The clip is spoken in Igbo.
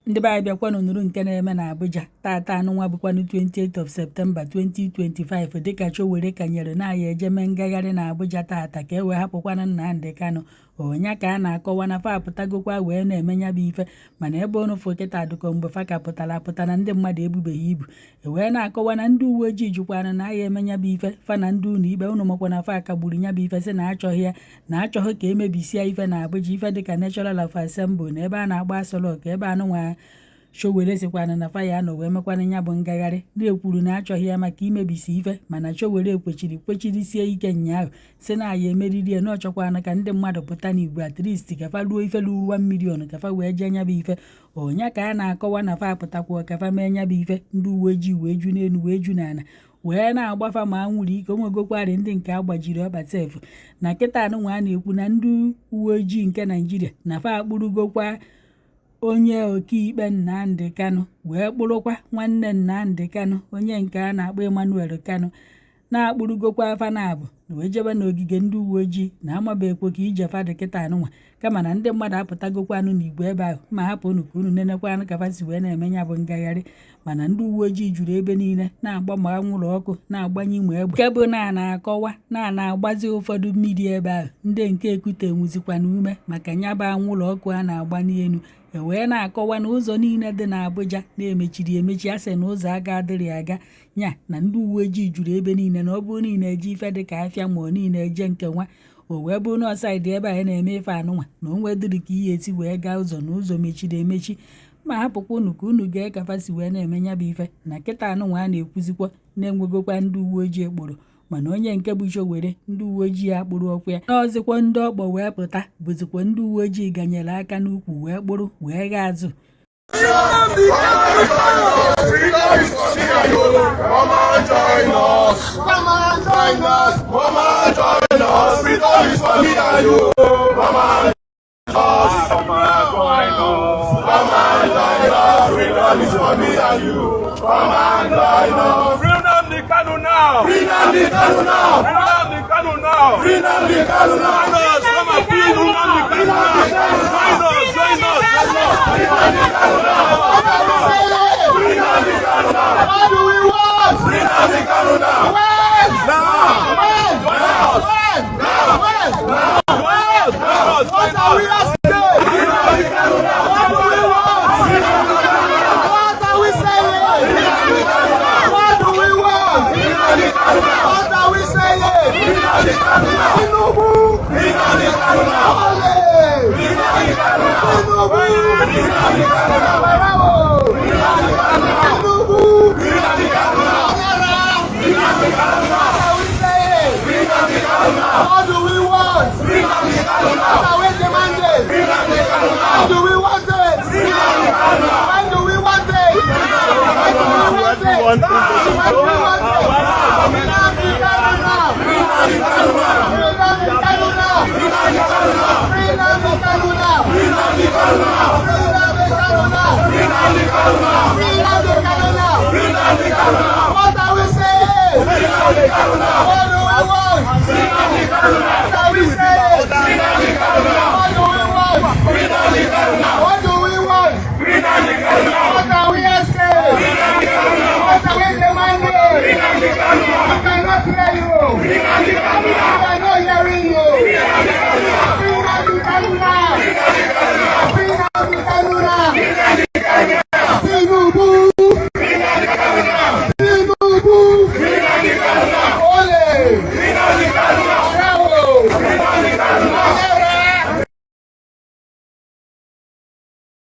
ndị be anyị bịakwanụ nụrụ nke na-eme na Abuja tata anụnwa bụkwanụ 28th of September 2025 dịka Chiowere kanyere na ya eje mee ngagharị na Abuja tata ka e wee hapụkwana Nnamdi Kanu. Onye ka a na-akọwa na fa apụtagokwa wee na-emenya bụ ife, mana ebe ụnụfụ kịta dụkọ mgbe fa ka pụtara apụta na ndị mmadụ ebubeghị ibu wee na-akọwa na ndị uwe ojii jụkwana na ya emenya bụ ife fa na ndị ụlọ ikpe unu makwa na fa kagburu nya bụ ife si na achọghị ya na achọghị ka emebisie ife na Abuja ife dịka National of Assembly na ebe a na-agba asọlọ ka ebe anụnwa Chiowere sikwana na fa ya nọ wee mekwana nya bụ ngagharị na-ekwuru na achọghị ya maka imebisi ife, mana Chiowere kwechirisie ike nyaahụ si na ya emeriri ya na ọ chọkwana ka ndị mmadụ pụta n'igwe at least ka fa ruo ife ruru 1 million ka fa wee jee nya bụ ife. Onye ka a na-akọwa na fa apụtakwuo ka fa mee nya bụ ife, ndị uwe ojii wee ju n'elu wee ju n'ala wee na-agbafa ma anwụrụ ike onwegokwarị ndị nke agbajiri ọkpata efu na kịta anụnwa a na-ekwu na ndị uwe ojii nke Naịjirịa na fa akpụrụgokwa onye ọkaikpe Nnamdi Kanu wee kpụrụkwa nwanne Nnamdi Kanu onye nke a na-akpọ Emmanuel Kanu na-akpụrụgokwa afa na abụ wee jebe n'ogige ndị uwe ojii na amabekwo ka ije fadị kịta anụnwa, kama na ndị mmadụ apụtagokwanụ n'igwe ebe ahụ ma hapụ unu ka unu nenekwanụ ka fa si wee na-eme nya bụ ngagharị. Mana ndị uwe ojii juru ebe niile na-agba ma anwụrụ ọkụ na-agbanye ime egbe nke bụ na-akọwa na-agbazi ụfọdụ mmiri ebe ahụ ndị nke ekute nwuzikwana ume maka nya bụ anwụrụ ọkụ a na-agba n'elu wee na-akọwa na ụzọ niile dị na Abuja na-emechiri emechi asị na ụzọ aga adịrị aga nya na ndị uwe ojii juru ebe niile na ọ bụrụ niile eje ife dịka afịa ma ọ niile eje nke nwa o wee bụrụ na ọsaịdị ebe anyị na-eme ife anụnwa na onwe dịrị ka ihe eti wee gaa ụzọ na ụzọ mechiri emechi ma hapụkwa unu ka unu gee kafasi wee na-eme nya bụ ife na kịta anụnwa a na-ekwuzikwa na-enwegokwa ndị uwe ojii ekporo, mana onye nke bụ Chiowere ndị uwe ojii akpụrụ ọkụ ya n'ọzịkwa ndị ọkpọ wee pụta bụzikwa ndị uwe ojii ganyere aka n'ukwu wee kpụrụ wee ghaa azụ. Kanu now! Free Nnamdi Kanu now! Free Nnamdi Kanu now! Free Nnamdi Kanu now! Join us! Come and free Nnamdi Kanu now! Join us! Join us! Free Nnamdi Kanu now! Free Nnamdi Kanu now! What do we want? Free Nnamdi Kanu now! When? Now! When? Now! When? Now! When? Now! When? Now! What are we asking? Free Nnamdi Kanu now! What do we want? Free Nnamdi Kanu now! What are we saying? Free Nnamdi Kanu now! What do we want? Free Nnamdi Kanu now! What are we saying? Free Nnamdi Kanu now! Tinubu! Free Nnamdi Kanu now! Free Nnamdi Kanu now! Tinubu! Free Nnamdi Kanu now! Bravo! Free Nnamdi Kanu now! Tinubu! Free Nnamdi Kanu now! Free Nnamdi Kanu now! What are we saying? Free Nnamdi Kanu now! What do we want? Free Nnamdi Kanu now! What are we demanding? Free Nnamdi Kanu now! What do we